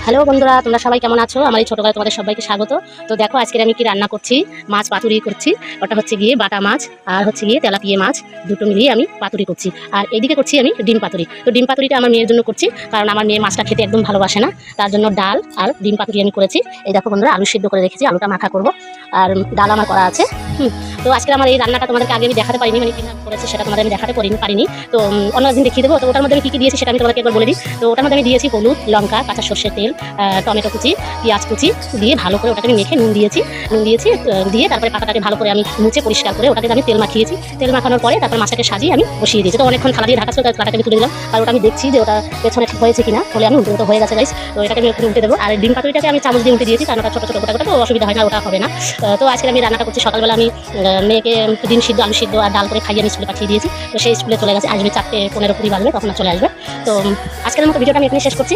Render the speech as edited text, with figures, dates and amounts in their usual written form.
Hello বন্ধুরা, তোমরা সবাই কেমন আছো? আমার এই ছোটবেলায় তোমাদের সবাইকে স্বাগত। তো দেখো আজকে আমি কি রান্না করছি। মাছ পাতুরি করছি। ওটা হচ্ছে গিয়ে বাটা মাছ আর হচ্ছে গিয়ে তেলাপিয়া মাছ, দুটো মিলিয়ে আমি পাতুরি করছি। আর এইদিকে করছি আমি ডিম পাতুরি। তো ডিম পাতুরিটা আমার মেয়ের জন্য করছি, কারণ আমার মেয়ে মাছটা খেতে একদম ভালোবাসে না। তার জন্য ডাল আর ডিম পাতুরি আমি করেছি। এই দেখো বন্ধুরা, আলু সিদ্ধ করে রেখেছি, আলুটা মাখা করব। আর ডাল আমার করা আছে। তো আজকে আমার এই রান্নাটা তোমাদেরকে আগে আমি দেখাতে পারিনি, মানে কীভাবে করেছি সেটা তোমাদের আমি দেখাতে পারিনি। তো অন্য একদিন দেখিয়ে দেবো। তো ওটার মধ্যে আমি কী দিয়েছি সেটা আমি তোমাকে একবার বলে দিই। তো ওটার মধ্যে আমি দিয়েছি হলুদ, লঙ্কা, কাঁচা সর্ষের তেল, টমেটো কুচি, পেঁয়াজ কুচি দিয়ে ভালো করে ওটাকে আমি মেখে নুন দিয়েছি দিয়ে তারপরে পাতাটাকে ভালো করে আমি মুছে পরিষ্কার করে ওটাকে আমি তেল মাখিয়েছি। তেল মাখানোর পরে তারপর মাছটাকে সাজিয়ে আমি বসিয়ে দিয়েছি। তো অনেকক্ষণ থালা দিয়ে ঢাকা ছিল, কাটাকে আমি তুলে দিলাম। আর ওটা আমি দেখছি যে ওটা পেছনে ঠিক হয়েছে কিনা, বলে আমি উল্টে হয়ে গেছে গাইস। তো এটাকে আমি উল্টে দেবো। আর ডিম পাতুরিটাকে আমি চামচ দিয়ে উল্টে দিয়েছি, কারণ ওটা ছোটো ছোটো গোটা গোটা, তো অসুবিধা হয় না, ওটা হবে না। তো আজকে আমি রান্নাটা করছি। সকালবেলা আমি মেয়েকে ডিম সিদ্ধ, আলু সিদ্ধ আর ডাল করে খাইয়ে আমি স্কুলে পাঠিয়ে দিয়েছি। তো সেই স্কুলে চলে গেছে, আসবে 4:15-20 বাজবে, তখন চলে আসবে। তো আজকের মতো ভিডিওটা আমি এখানে শেষ করছি।